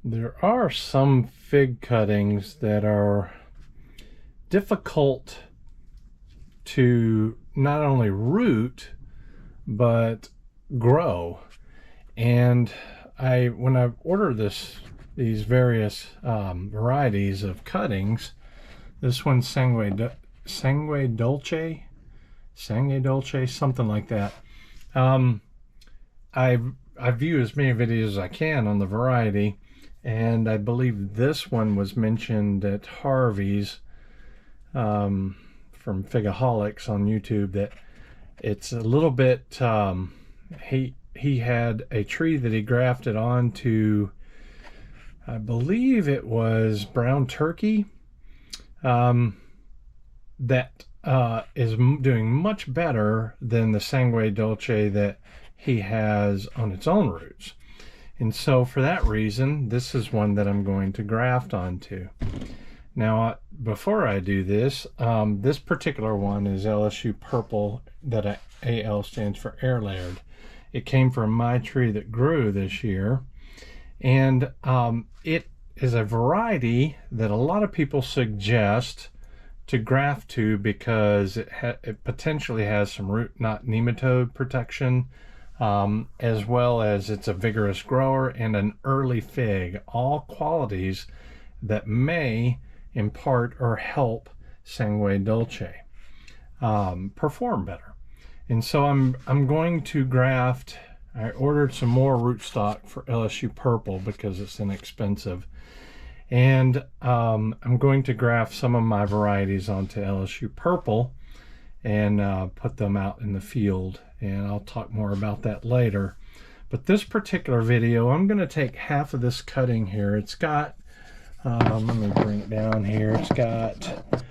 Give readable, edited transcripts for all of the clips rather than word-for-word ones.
There are some fig cuttings that are difficult to not only root but grow. And when I ordered these various varieties of cuttings, this one's Sangue Dolce, something like that. I view as many videos as I can on the variety, and I believe this one was mentioned at Harvey's from Figaholics on YouTube, that it's a little bit, he had a tree that he grafted onto, I believe it was brown turkey, that is doing much better than the Sangue Dolce that he has on its own roots. And so for that reason, this is one that I'm going to graft onto. Now, before I do this, this particular one is LSU Purple, that AL stands for Air Layered. It came from my tree that grew this year, and it is a variety that a lot of people suggest to graft to because it potentially has some root knot nematode protection, as well as it's a vigorous grower and an early fig, all qualities that may impart or help Sangue Dolce perform better. And so I'm going to graft. I ordered some more rootstock for LSU Purple because it's inexpensive, and I'm going to graft some of my varieties onto LSU Purple and put them out in the field, and I'll talk more about that later. But this particular video, I'm going to take half of this cutting here. It's got, let me bring it down here. It's got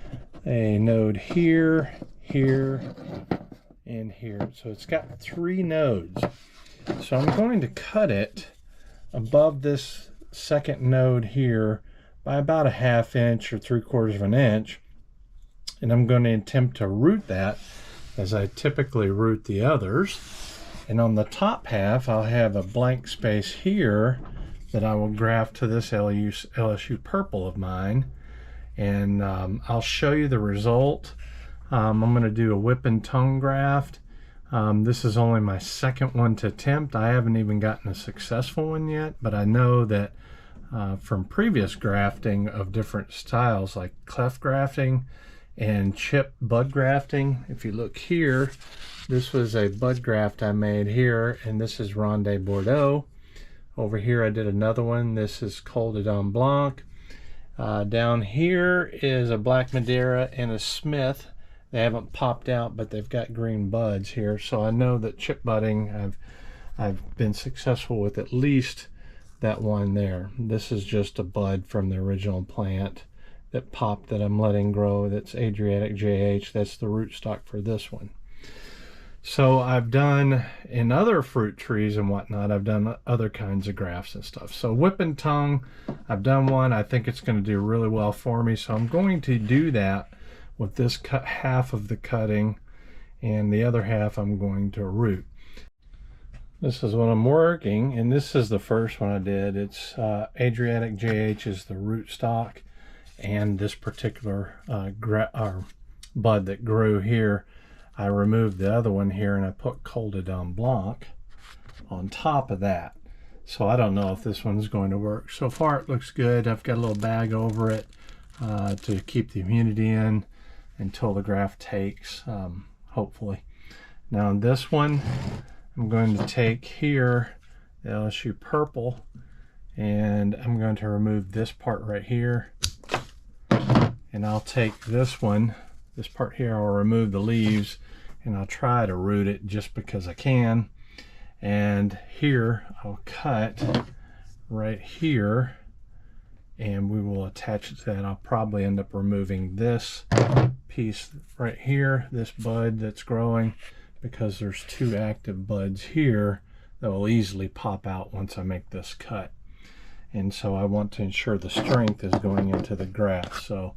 a node here, here, and here. So it's got 3 nodes. So I'm going to cut it above this second node here by about a 1/2 inch or 3/4 of an inch. And I'm going to attempt to root that as I typically root the others. And on the top half, I'll have a blank space here that I will graft to this LSU Purple of mine. And I'll show you the result. I'm going to do a whip and tongue graft. This is only my second one to attempt. I haven't even gotten a successful one yet, but I know that from previous grafting of different styles like cleft grafting and chip bud grafting. If you look here, this was a bud graft I made here, and this is Rouge de Bordeaux. Over here I did another one. This is Col de Dame Blanc. Down here is a Black Madeira and a Smith. They haven't popped out, but they've got green buds here. So I know that chip budding, I've been successful with at least that one there. This is just a bud from the original plant that popped that I'm letting grow. That's Adriatic JH. That's the rootstock for this one. So I've done, in other fruit trees and whatnot, I've done other kinds of grafts and stuff. So whip and tongue, I've done one. I think it's going to do really well for me. So I'm going to do that with this half of the cutting, and the other half I'm going to root. This is what I'm working, and this is the first one I did. It's Adriatic JH is the rootstock, and this particular bud that grew here, I removed the other one here and I put Col de Dame Blanc on top of that. So I don't know if this one's going to work. So far it looks good. I've got a little bag over it to keep the humidity in until the graft takes, hopefully. Now this one, I'm going to take here the LSU Purple, and I'm going to remove this part right here, and I'll take this one, this part here, I'll remove the leaves, and I'll try to root it just because I can. And here I'll cut right here, and we will attach it to that. I'll probably end up removing this piece right here, this bud that's growing, because there's 2 active buds here that will easily pop out once I make this cut. And so I want to ensure the strength is going into the graft. So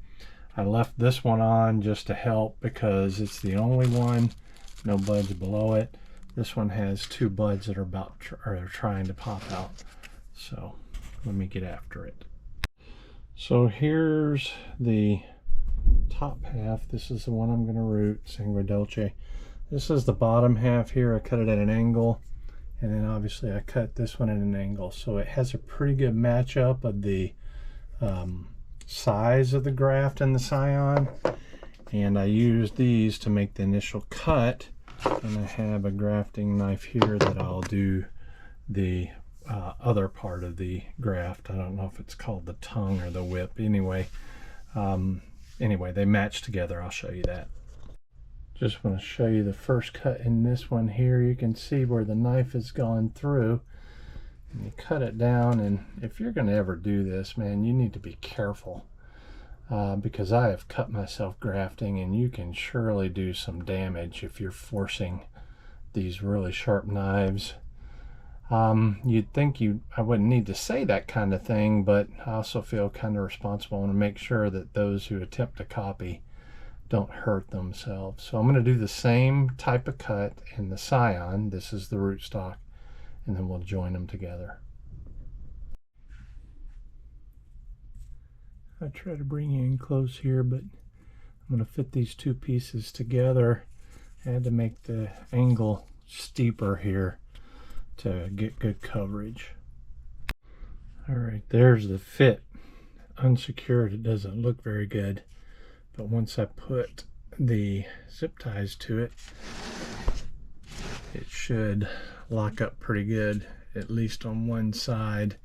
I left this one on just to help because it's the only one, no buds below it. This one has 2 buds that are trying to pop out. So let me get after it. So here's the top half. This is the one I'm going to root, Sangue Dolce. This is the bottom half here. I cut it at an angle, and then obviously I cut this one at an angle. So it has a pretty good matchup of the size of the graft and the scion. And I used these to make the initial cut. And I have a grafting knife here that I'll do the other part of the graft. I don't know if it's called the tongue or the whip. Anyway, they match together. I'll show you that. Just want to show you the first cut in this one here. You can see where the knife has gone through. And you cut it down, and if you're going to ever do this, man, you need to be careful. Because I have cut myself grafting, and you can surely do some damage if you're forcing these really sharp knives. You'd think I wouldn't need to say that kind of thing, but I also feel kind of responsible to make sure that those who attempt to copy don't hurt themselves. So I'm going to do the same type of cut in the scion. This is the rootstock, and then we'll join them together. I try to bring you in close here, but I'm going to fit these two pieces together. I had to make the angle steeper here to get good coverage. All right, there's the fit. Unsecured, it doesn't look very good, but once I put the zip ties to it, it should lock up pretty good, at least on one side.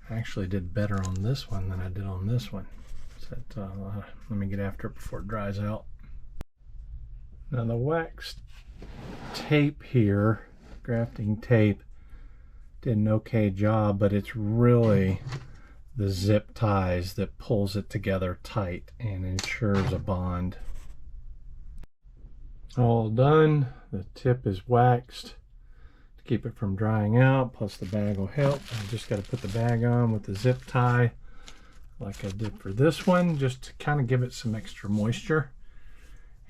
I actually did better on this one than I did on this one. So let me get after it before it dries out. Now the wax tape here, grafting tape, did an okay job, but it's really the zip ties that pulls it together tight and ensures a bond. All done. The tip is waxed to keep it from drying out, plus the bag will help. I just got to put the bag on with the zip tie like I did for this one, just to kind of give it some extra moisture,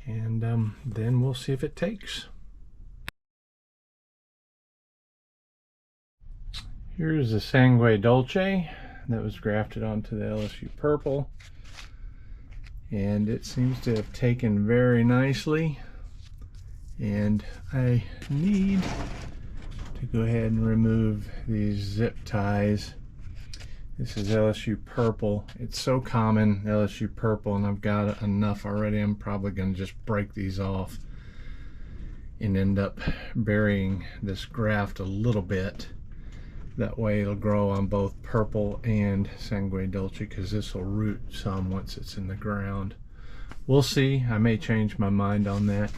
and then we'll see if it takes. Here's the Sangue Dolce that was grafted onto the LSU purple, and it seems to have taken very nicely. And I need to go ahead and remove these zip ties. This is LSU purple. It's so common, LSU purple, and I've got enough already. I'm probably going to just break these off and end up burying this graft a little bit. That way it'll grow on both purple and Sangue Dolce, because this will root some once it's in the ground. We'll see. I may change my mind on that.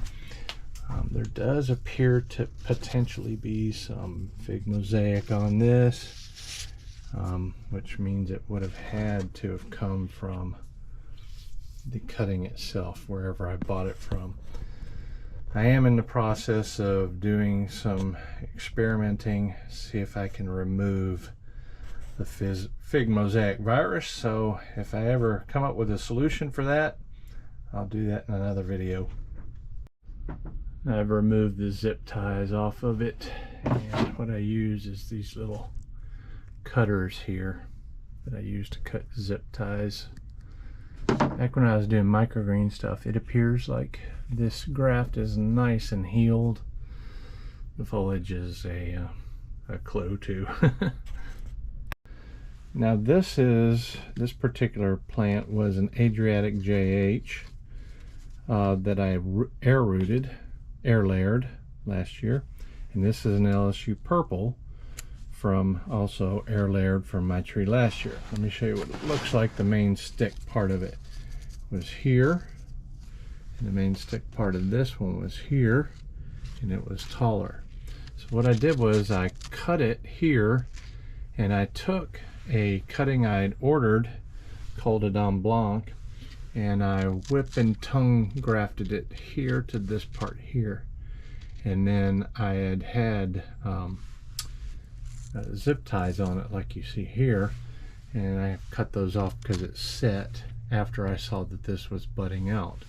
There does appear to potentially be some fig mosaic on this, which means it would have had to have come from the cutting itself, wherever I bought it from. I am in the process of doing some experimenting, see if I can remove the fig mosaic virus. So if I ever come up with a solution for that, I'll do that in another video. I've removed the zip ties off of it, and what I use is these little cutters here that I use to cut zip ties. Back when I was doing microgreen stuff, it appears like this graft is nice and healed. The foliage is a clue too. Now this particular plant was an Adriatic JH that I air layered last year, and this is an LSU purple from also air layered from my tree last year. Let me show you what it looks like. The main stick part of it was here, and the main stick part of this one was here, and it was taller. So what I did was I cut it here, and I took a cutting I'd ordered, Col de Dame Blanc, and I whip and tongue grafted it here to this part here, and then I had zip ties on it like you see here, and I cut those off because it's set after I saw that this was budding out.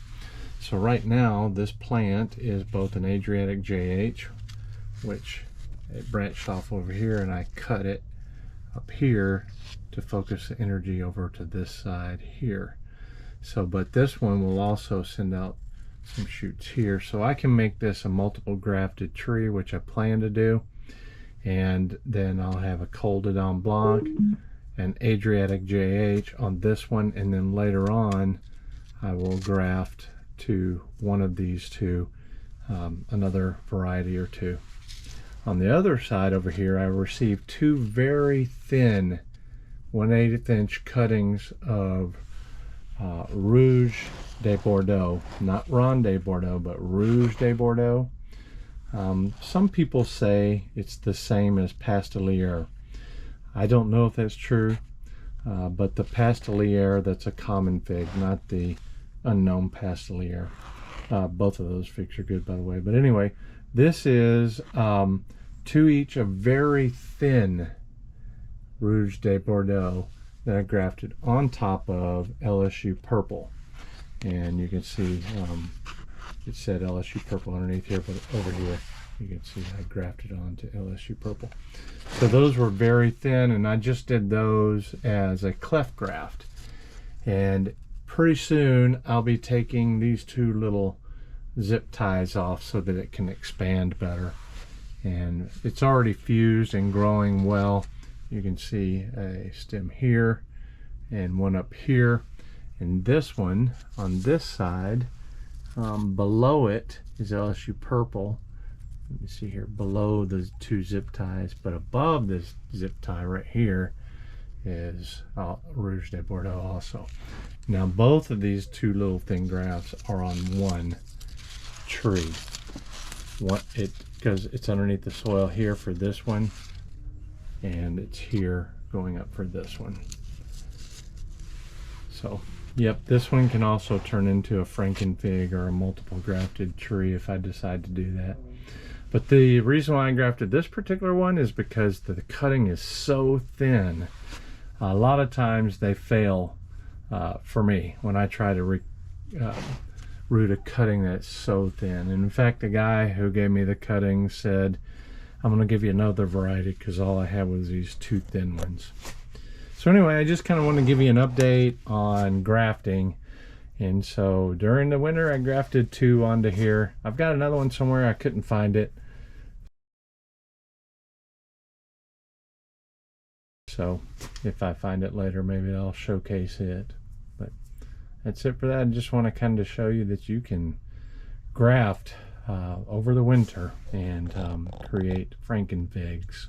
So right now this plant is both an Adriatic JH, which it branched off over here, and I cut it up here to focus the energy over to this side here. So, but this one will also send out some shoots here. So I can make this a multiple grafted tree, which I plan to do. And then I'll have a Col de Dame Blanc and Adriatic JH on this one. And then later on, I will graft to one of these two, another variety or two. On the other side over here, I received two very thin 1/8 inch cuttings of Rouge de Bordeaux, not Ronde de Bordeaux, but Rouge de Bordeaux. Some people say it's the same as Pastelier. I don't know if that's true, but the Pastelier, that's a common fig, not the unknown Pastelier. Both of those figs are good, by the way. But anyway, this is two each of very thin Rouge de Bordeaux that I grafted on top of LSU Purple. And you can see it said LSU Purple underneath here, but over here you can see I grafted onto LSU Purple. So those were very thin, and I just did those as a cleft graft. And pretty soon I'll be taking these two little zip ties off so that it can expand better. And it's already fused and growing well. You can see a stem here and one up here. And this one on this side, below it is LSU Purple. You can see here below the two zip ties, but above this zip tie right here is Rouge de Bordeaux also. Now both of these two little thin grafts are on one tree. Because it's underneath the soil here for this one, and it's here going up for this one. So yep, this one can also turn into a frankenfig or a multiple grafted tree if I decide to do that. But the reason why I grafted this particular one is because the cutting is so thin. A lot of times they fail for me when I try to root a cutting that's so thin. And in fact, the guy who gave me the cutting said, I'm going to give you another variety because all I had was these two thin ones. So anyway, I just kind of want to give you an update on grafting. And so during the winter, I grafted two onto here. I've got another one somewhere. I couldn't find it. So if I find it later, maybe I'll showcase it. But that's it for that. I just want to kind of show you that you can graft over the winter and create frankenfigs.